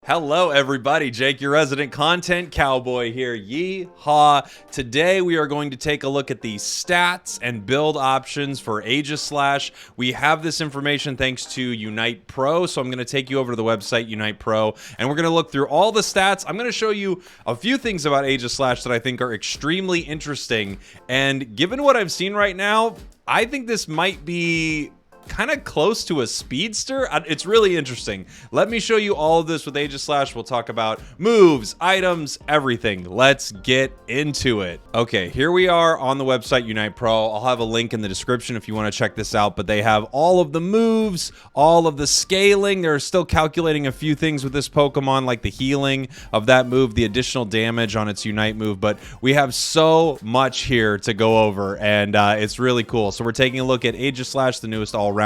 Hello everybody, Jake, your resident content cowboy here. Yee-haw. Today we are going to take a look at the stats and build options for Aegislash. We have this information thanks to Unite Pro, so I'm going to take you over to the website Unite Pro, and we're going to look through all the stats. I'm going to show you a few things about Aegislash that I think are extremely interesting, and given what I've seen right now, I think this might be kind of close to a speedster. It's really interesting. Let me show you all of this with Aegislash. We'll talk about moves, items, everything. Let's get into it. Okay, here we are on the website Unite Pro. I'll have a link in the description if you want to check this out, but they have all of the moves, all of the scaling. They're still calculating a few things with this Pokemon, like the healing of that move, the additional damage on its Unite move, but we have so much here to go over, and it's really cool. So we're taking a look at Aegislash, the newest all-rounder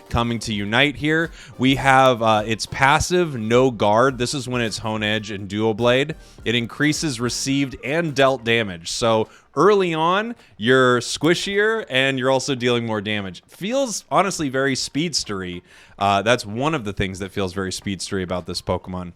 coming to Unite here. We have its passive, No Guard. This is when it's Hone Edge and Dual Blade. It increases received and dealt damage. So early on, you're squishier and you're also dealing more damage. Feels honestly very speedstery. That's one of the things that feels very speedstery about this Pokemon.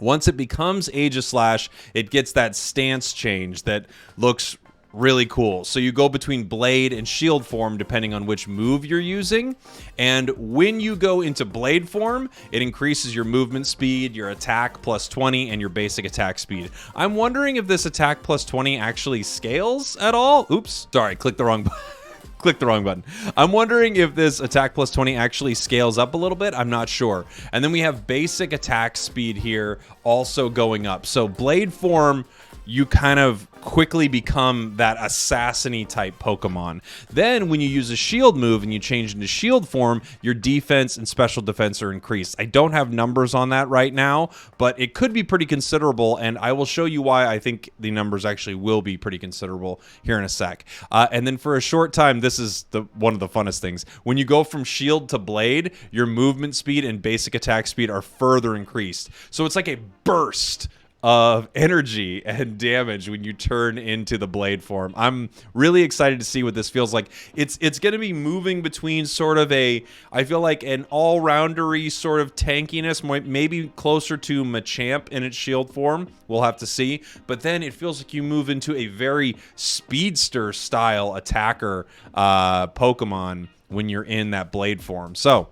Once it becomes Aegislash, it gets that stance change that looks really cool. So you go between blade and shield form depending on which move you're using, and when you go into blade form, it increases your movement speed, your attack plus 20, and your basic attack speed. I'm wondering if this attack plus 20 actually scales at all. Oops, sorry, clicked the wrong button. Click the wrong button. I'm wondering if this attack plus 20 actually scales up a little bit. I'm not sure. And then we have basic attack speed here also going up. So blade form, you kind of quickly become that assassin-y type Pokemon. Then when you use a shield move and you change into shield form, your defense and special defense are increased. I don't have numbers on that right now, but it could be pretty considerable, and I will show you why I think the numbers actually will be pretty considerable here in a sec. And then for a short time, this is one of the funnest things. When you go from shield to blade, your movement speed and basic attack speed are further increased. So it's like a burst of energy and damage when you turn into the blade form. I'm really excited to see what this feels like. It's going to be moving between sort of I feel like an all-roundery sort of tankiness, maybe closer to Machamp in its shield form. We'll have to see. But then it feels like you move into a very speedster style attacker Pokemon when you're in that blade form. So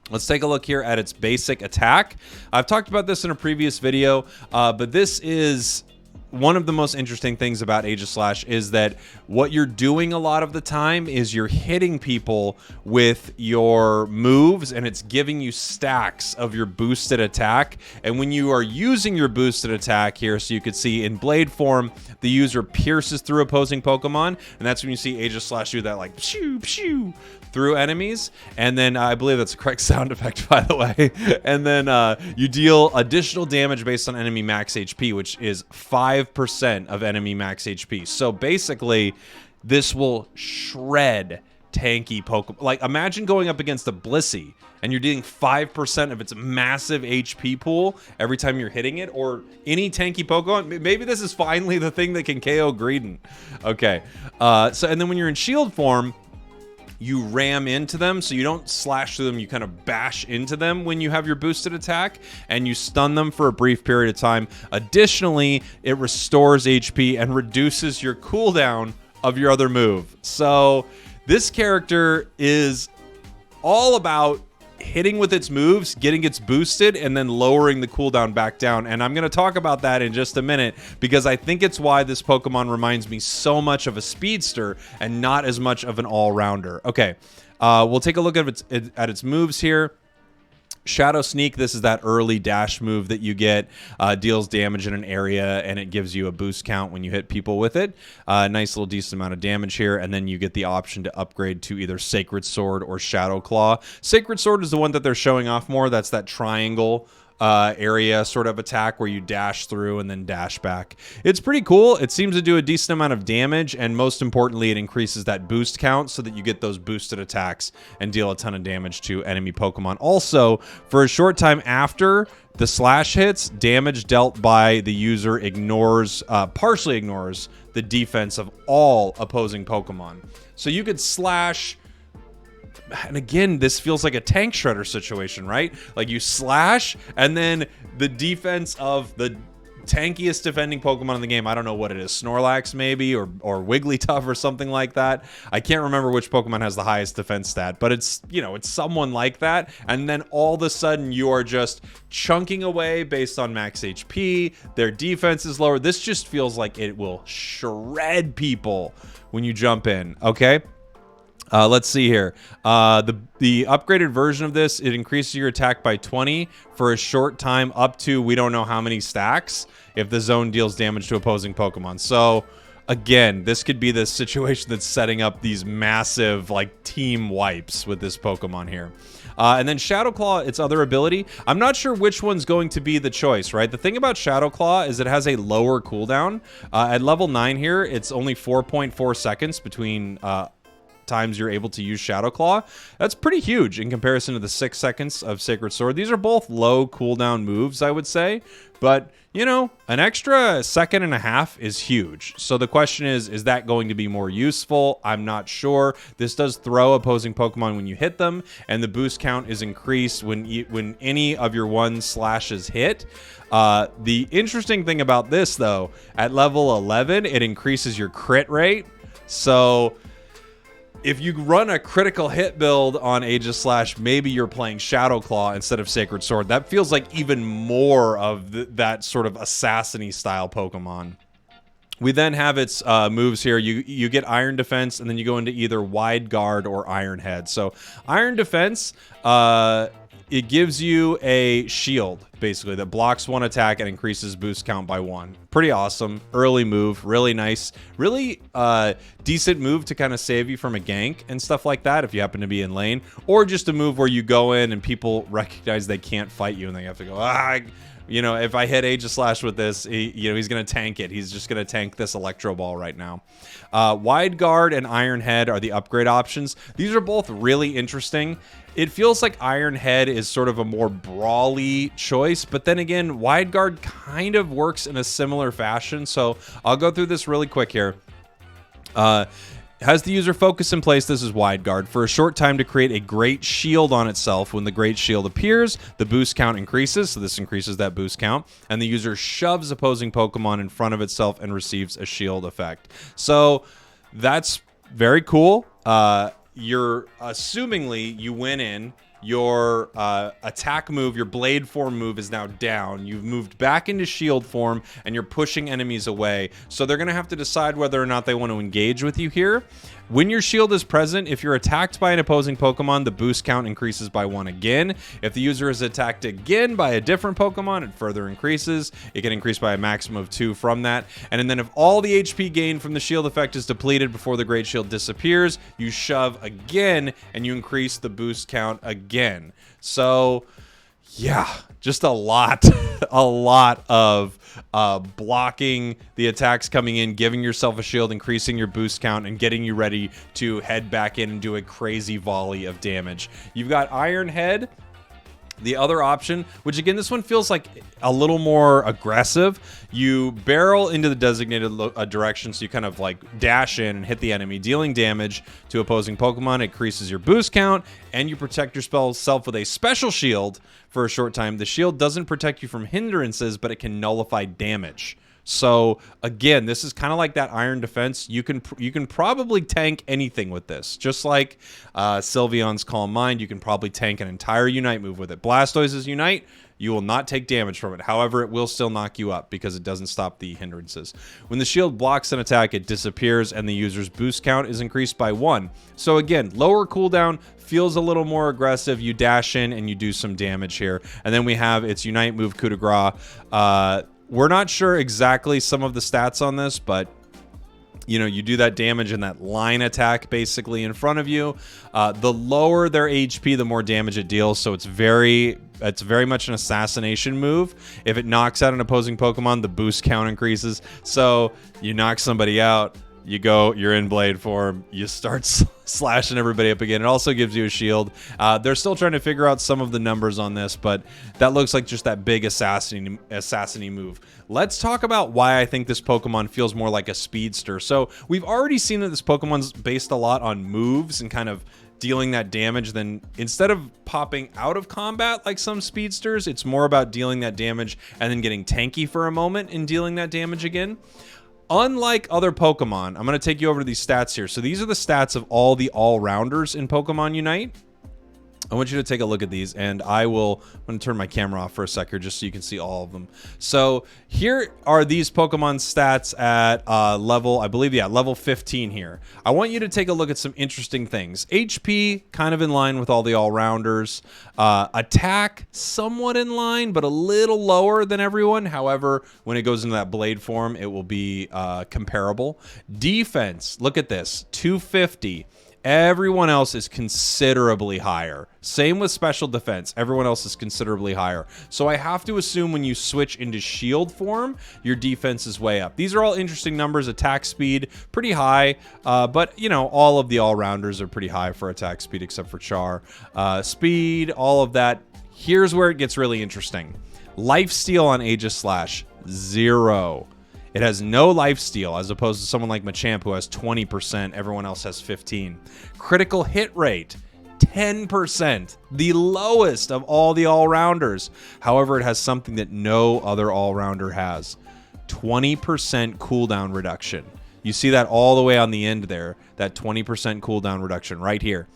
let's take a look here at its basic attack. I've talked about this in a previous video, but this is one of the most interesting things about Aegislash is that what you're doing a lot of the time is you're hitting people with your moves, and it's giving you stacks of your boosted attack. And when you are using your boosted attack here, so you could see in blade form, the user pierces through opposing Pokemon, and that's when you see Aegislash do that like pshoo, pshoo, through enemies. And then I believe that's the correct sound effect, by the way. And then you deal additional damage based on enemy max HP, which is 5% of enemy max HP. So basically, this will shred tanky Pokemon. Like, imagine going up against a Blissey and you're dealing 5% of its massive HP pool every time you're hitting it, or any tanky Pokemon. Maybe this is finally the thing that can KO Greedent. Okay. And then when you're in shield form, you ram into them, so you don't slash through them, you kind of bash into them when you have your boosted attack, and you stun them for a brief period of time. Additionally, it restores HP and reduces your cooldown of your other move. So this character is all about hitting with its moves, getting its boosted, and then lowering the cooldown back down. And I'm going to talk about that in just a minute, because I think it's why this Pokemon reminds me so much of a speedster and not as much of an all-rounder. Okay, we'll take a look at its moves here. Shadow Sneak, this is that early dash move that you get, deals damage in an area, and it gives you a boost count when you hit people with it. Nice little decent amount of damage here, and then you get the option to upgrade to either Sacred Sword or Shadow Claw. Sacred Sword is the one that they're showing off more. That's that triangle area sort of attack where you dash through and then dash back. It's pretty cool. It seems to do a decent amount of damage, and most importantly, it increases that boost count so that you get those boosted attacks and deal a ton of damage to enemy Pokemon. Also, for a short time after the slash hits, damage dealt by the user partially ignores the defense of all opposing Pokemon. So you could slash and again, this feels like a tank shredder situation, right? Like you slash, and then the defense of the tankiest defending Pokemon in the game, I don't know what it is, Snorlax maybe, or Wigglytuff or something like that. I can't remember which Pokemon has the highest defense stat, but it's, you know, it's someone like that. And then all of a sudden you are just chunking away based on max HP. Their defense is lower. This just feels like it will shred people when you jump in. Okay. Let's see here. The upgraded version of this, it increases your attack by 20 for a short time up to we don't know how many stacks if the zone deals damage to opposing Pokemon. So again, this could be the situation that's setting up these massive like team wipes with this Pokemon here. And then Shadow Claw, its other ability, I'm not sure which one's going to be the choice, right? The thing about Shadow Claw is it has a lower cooldown. At level 9 here, it's only 4.4 seconds between times you're able to use Shadow Claw. That's pretty huge in comparison to the 6 seconds of Sacred Sword. These are both low cooldown moves, I would say, but you know, an extra second and a half is huge. So the question is that going to be more useful? I'm not sure. This does throw opposing Pokemon when you hit them, and the boost count is increased when any of your one slashes hit. The interesting thing about this, though, at level 11, it increases your crit rate. So if you run a critical hit build on Aegislash, maybe you're playing Shadow Claw instead of Sacred Sword. That feels like even more of that sort of assassin-y style Pokemon. We then have its moves here. You get Iron Defense, and then you go into either Wide Guard or Iron Head. So Iron Defense, it gives you a shield, basically, that blocks one attack and increases boost count by 1. Pretty awesome. Early move. Really nice. Really decent move to kind of save you from a gank and stuff like that if you happen to be in lane. Or just a move where you go in and people recognize they can't fight you and they have to go, you know, if I hit Aegislash with this, he's going to tank it. He's just going to tank this Electro Ball right now. Wide Guard and Iron Head are the upgrade options. These are both really interesting. It feels like Iron Head is sort of a more brawly choice, but then again, Wide Guard kind of works in a similar fashion. So I'll go through this really quick here. Has the user focus in place, this is Wide Guard, for a short time to create a Great Shield on itself. When the Great Shield appears, the boost count increases, so this increases that boost count, and the user shoves opposing Pokemon in front of itself and receives a shield effect. So that's very cool. You're assumingly you went in, your attack move, your blade form move is now down. You've moved back into shield form and you're pushing enemies away. So they're going to have to decide whether or not they want to engage with you here. When your shield is present, if you're attacked by an opposing Pokemon, the boost count increases by 1 again. If the user is attacked again by a different Pokemon, it further increases. It can increase by a maximum of 2 from that. And then if all the HP gained from the shield effect is depleted before the Great Shield disappears, you shove again and you increase the boost count again. So yeah, just a lot of blocking the attacks coming in, giving yourself a shield, increasing your boost count, and getting you ready to head back in and do a crazy volley of damage. You've got Iron Head, the other option, which again, this one feels like a little more aggressive. You barrel into the designated direction, so you kind of like dash in and hit the enemy, dealing damage to opposing Pokemon. It increases your boost count, and you protect yourself with a special shield for a short time. The shield doesn't protect you from hindrances, but it can nullify damage. So again, this is kind of like that Iron Defense. You can probably tank anything with this. Just like Sylveon's Calm Mind, you can probably tank an entire Unite move with it. Blastoise's Unite, you will not take damage from it. However, it will still knock you up because it doesn't stop the hindrances. When the shield blocks an attack, it disappears and the user's boost count is increased by 1. So again, lower cooldown, feels a little more aggressive. You dash in and you do some damage here. And then we have its Unite move, Coup de Grace. We're not sure exactly some of the stats on this, but you know, you do that damage in that line attack basically in front of you. The lower their HP, the more damage it deals. So it's very much an assassination move. If it knocks out an opposing Pokemon, the boost count increases. So you knock somebody out, you're in blade form, you start slashing everybody up again. It also gives you a shield. They're still trying to figure out some of the numbers on this, but that looks like just that big assassin-y move. Let's talk about why I think this Pokemon feels more like a speedster. So we've already seen that this Pokemon's based a lot on moves and kind of dealing that damage, then instead of popping out of combat like some speedsters, it's more about dealing that damage and then getting tanky for a moment and dealing that damage again. Unlike other Pokemon, I'm going to take you over to these stats here. So these are the stats of all the all-rounders in Pokemon Unite. I want you to take a look at these, and I'm going to turn my camera off for a sec here just so you can see all of them. So here are these Pokemon stats at level, I believe, yeah, level 15 here. I want you to take a look at some interesting things. HP, kind of in line with all the all-rounders. Attack, somewhat in line, but a little lower than everyone. However, when it goes into that blade form, it will be comparable. Defense, look at this, 250. Everyone else is considerably higher. Same with special defense. Everyone else is considerably higher. So I have to assume when you switch into shield form, your defense is way up. These are all interesting numbers. Attack speed, pretty high. But, you know, all of the all-rounders are pretty high for attack speed except for Char. Speed, all of that. Here's where it gets really interesting. Lifesteal on Aegislash, 0. It has no lifesteal, as opposed to someone like Machamp who has 20%. Everyone else has 15%. Critical hit rate, 10%. The lowest of all the all-rounders. However, it has something that no other all-rounder has. 20% cooldown reduction. You see that all the way on the end there. That 20% cooldown reduction right here.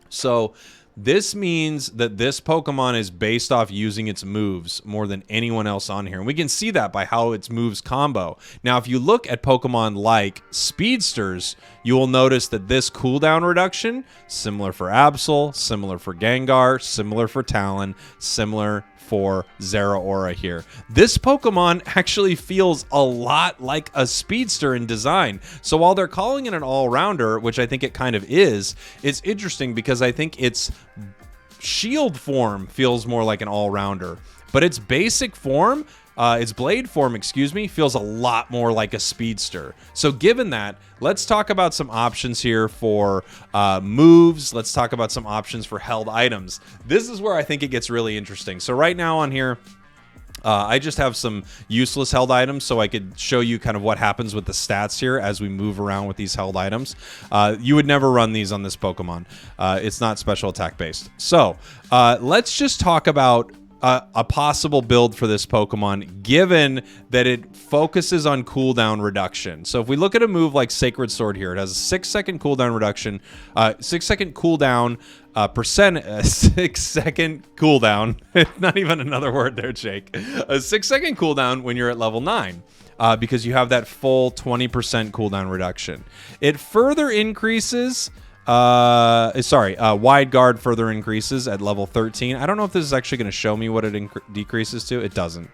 So this means that this Pokemon is based off using its moves more than anyone else on here. And we can see that by how its moves combo. Now, if you look at Pokemon like Speedsters, you will notice that this cooldown reduction, similar for Absol, similar for Gengar, similar for Talon, similar for Zeraora here. This Pokemon actually feels a lot like a speedster in design. So while they're calling it an all-rounder, which I think it kind of is, it's interesting because I think its shield form feels more like an all-rounder. But its basic form, its blade form, excuse me, feels a lot more like a speedster. So given that, let's talk about some options here for moves. Let's talk about some options for held items. This is where I think it gets really interesting. So right now on here, I just have some useless held items so I could show you kind of what happens with the stats here as we move around with these held items. You would never run these on this Pokemon. It's not special attack based. So let's just talk about a possible build for this Pokemon, given that it focuses on cooldown reduction. So if we look at a move like Sacred Sword here, it has a 6-second cooldown reduction, 6-second cooldown, 6-second cooldown. Not even another word there, Jake. A 6-second cooldown when you're at level 9. Because you have that full 20% cooldown reduction. It further increases... wide guard further increases at level 13. I don't know if this is actually going to show me what it decreases to. It doesn't.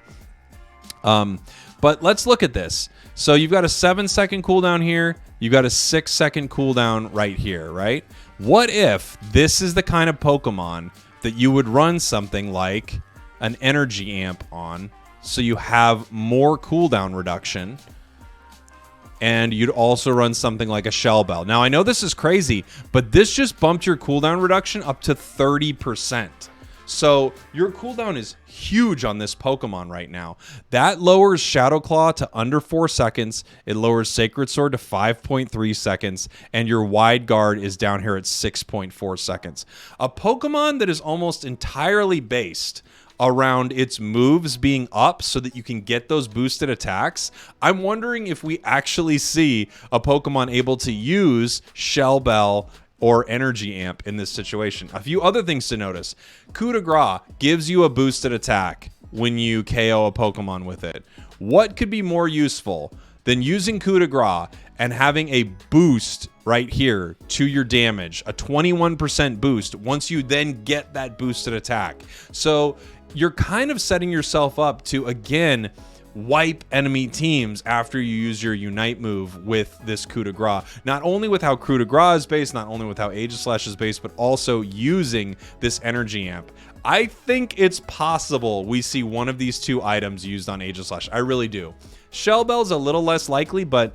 But let's look at this. So you've got a 7-second cooldown here. You've got a 6-second cooldown right here, right? What if this is the kind of Pokemon that you would run something like an energy amp on, so you have more cooldown reduction, and you'd also run something like a Shell Bell. Now, I know this is crazy, but this just bumped your cooldown reduction up to 30%. So your cooldown is huge on this Pokemon right now. That lowers Shadow Claw to under 4 seconds. It lowers Sacred Sword to 5.3 seconds. And your Wide Guard is down here at 6.4 seconds. A Pokemon that is almost entirely based around its moves being up so that you can get those boosted attacks. I'm wondering if we actually see a Pokemon able to use Shell Bell or Energy Amp in this situation. A few other things to notice. Coup de Grace gives you a boosted attack when you KO a Pokemon with it. What could be more useful than using Coup de Grace and having a boost right here to your damage, a 21% boost once you then get that boosted attack? So you're kind of setting yourself up to, again, wipe enemy teams after you use your Unite move with this Coup de Grace. Not only with how Coup de Grace is based, not only with how Aegislash is based, but also using this Energy Amp. I think it's possible we see one of these two items used on Aegislash. I really do. Shell Bell's a little less likely, but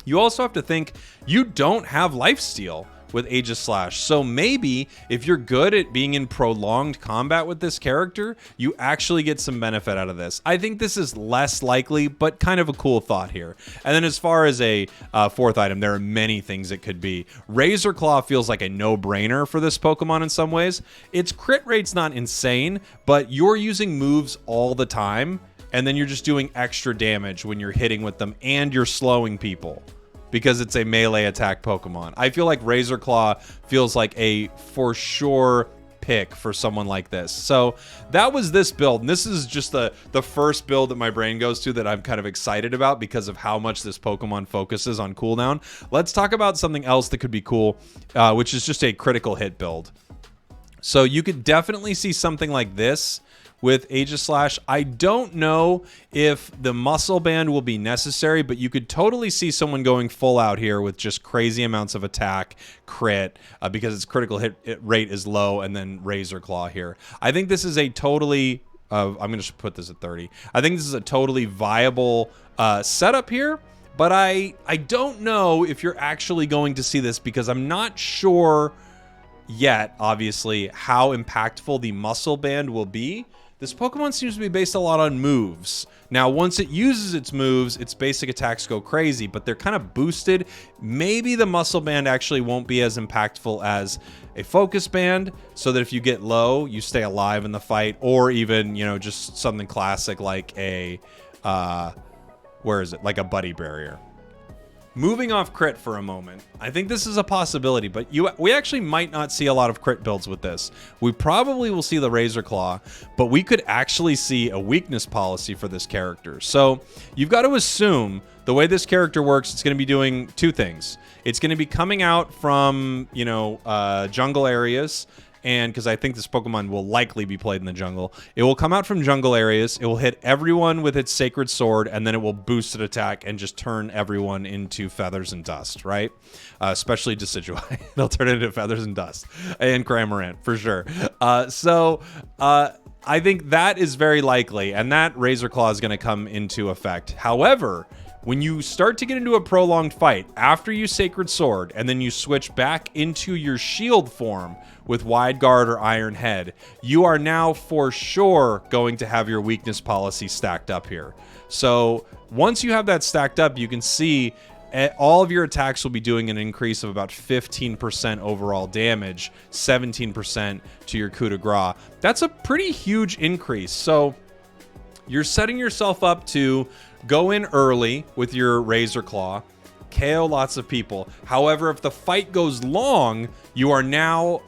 you also have to think you don't have lifesteal. with Aegislash. So maybe if you're good at being in prolonged combat with this character, you actually get some benefit out of this. I think this is less likely, but kind of a cool thought here. And then as far as a fourth item, there are many things it could be. Razor Claw feels like a no-brainer for this Pokemon in some ways. Its crit rate's not insane, but you're using moves all the time, and then you're just doing extra damage when you're hitting with them, and you're slowing people because it's a melee attack Pokemon. I feel like Razor Claw feels like a for sure pick for someone like this. So that was this build, and this is just the first build that my brain goes to that I'm kind of excited about because of how much this Pokemon focuses on cooldown. Let's talk about something else that could be cool, which is just a critical hit build. So you could definitely see something like this with Aegislash. I don't know if the muscle band will be necessary, but you could totally see someone going full out here with just crazy amounts of attack, crit, because its critical hit rate is low, and then Razor Claw here. I think this is a totally, I'm going to put this at 30. I think this is a totally viable setup here, but I don't know if you're actually going to see this because I'm not sure yet, obviously, how impactful the muscle band will be. This Pokemon seems to be based a lot on moves. Now, once it uses its moves, its basic attacks go crazy, but they're kind of boosted. Maybe the muscle band actually won't be as impactful as a focus band, so that if you get low, you stay alive in the fight, or even, you know, just something classic like a, like a buddy barrier. Moving off crit for a moment, I think this is a possibility, but we actually might not see a lot of crit builds with this. We probably will see the Razor Claw, but we could actually see a weakness policy for this character. So you've got to assume the way this character works, it's going to be doing two things. It's going to be coming out from, you know, jungle areas, and because I think this Pokemon will likely be played in the jungle. It will come out from jungle areas, it will hit everyone with its Sacred Sword, and then it will boost its attack and just turn everyone into feathers and dust, right? Especially Decidueye. They'll turn it into feathers and dust. And Cramorant, for sure. I think that is very likely, and that Razor Claw is going to come into effect. However, when you start to get into a prolonged fight, after you Sacred Sword, and then you switch back into your shield form with Wide Guard or Iron Head, you are now for sure going to have your weakness policy stacked up here. So once you have that stacked up, you can see all of your attacks will be doing an increase of about 15% overall damage, 17% to your coup de grace. That's a pretty huge increase. So you're setting yourself up to go in early with your Razor Claw, KO lots of people. However, if the fight goes long, you are now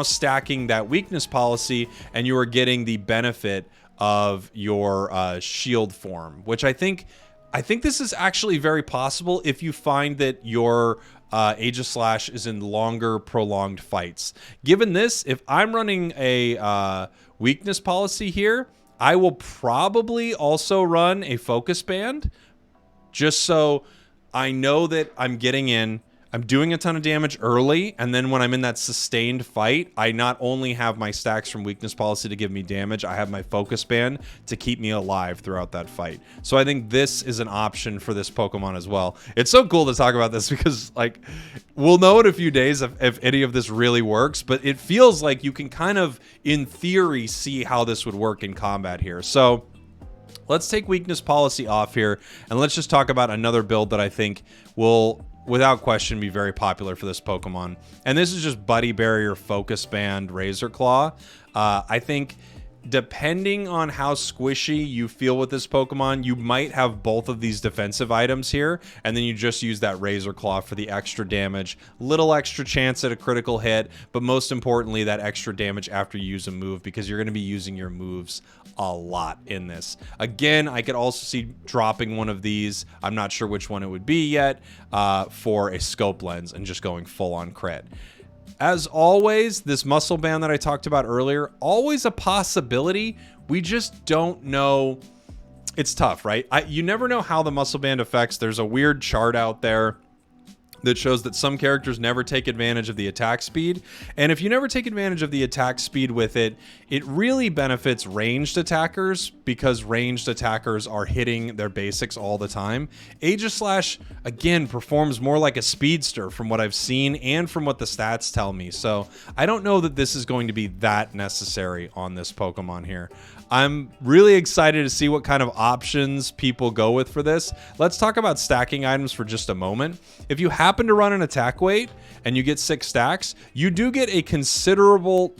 stacking that weakness policy, and you are getting the benefit of your shield form, which I think this is actually very possible if you find that your Aegislash is in longer, prolonged fights. Given this, if I'm running a weakness policy here, I will probably also run a focus band, just so I know that I'm getting in, I'm doing a ton of damage early, and then when I'm in that sustained fight, I not only have my stacks from weakness policy to give me damage, I have my focus band to keep me alive throughout that fight. So I think this is an option for this Pokemon as well. It's so cool to talk about this because, like, we'll know in a few days if any of this really works, but it feels like you can kind of, in theory, see how this would work in combat here. So let's take weakness policy off here, and let's just talk about another build that I think will, without question, be very popular for this Pokemon. And this is just Buddy Barrier, Focus Band, Razor Claw. I think depending on how squishy you feel with this Pokemon, you might have both of these defensive items here, and then you just use that Razor Claw for the extra damage, little extra chance at a critical hit, but most importantly, that extra damage after you use a move, because you're going to be using your moves a lot in this. Again, I could also see dropping one of these, I'm not sure which one it would be yet, for a scope lens and just going full on crit. As always, this muscle band that I talked about earlier, always a possibility. We just don't know. It's tough, right? You never know how the muscle band affects. There's a weird chart out there that shows that some characters never take advantage of the attack speed. And if you never take advantage of the attack speed with it, it really benefits ranged attackers because ranged attackers are hitting their basics all the time. Aegislash, again, performs more like a speedster from what I've seen and from what the stats tell me. So I don't know that this is going to be that necessary on this Pokemon here. I'm really excited to see what kind of options people go with for this. Let's talk about stacking items for just a moment. If you happen to run an attack weight and you get 6 stacks, you do get a considerable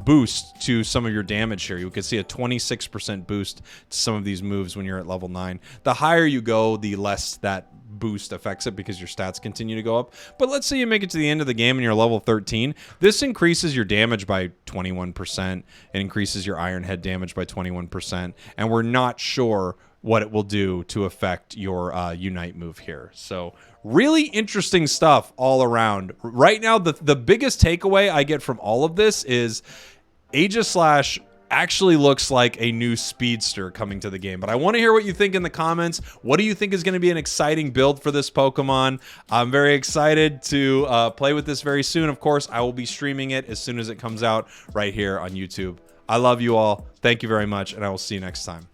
boost to some of your damage here. You can see a 26% boost to some of these moves when you're at level 9. The higher you go, the less that boost affects it because your stats continue to go up. But let's say you make it to the end of the game and you're level 13. This increases your damage by 21%. It increases your Iron Head damage by 21%. And we're not sure what it will do to affect your Unite move here. So really interesting stuff all around. Right now, the biggest takeaway I get from all of this is Aegislash actually looks like a new speedster coming to the game. But I want to hear what you think in the comments. What do you think is going to be an exciting build for this Pokemon? I'm very excited to play with this very soon. Of course, I will be streaming it as soon as it comes out right here on YouTube. I love you all. Thank you very much, and I will see you next time.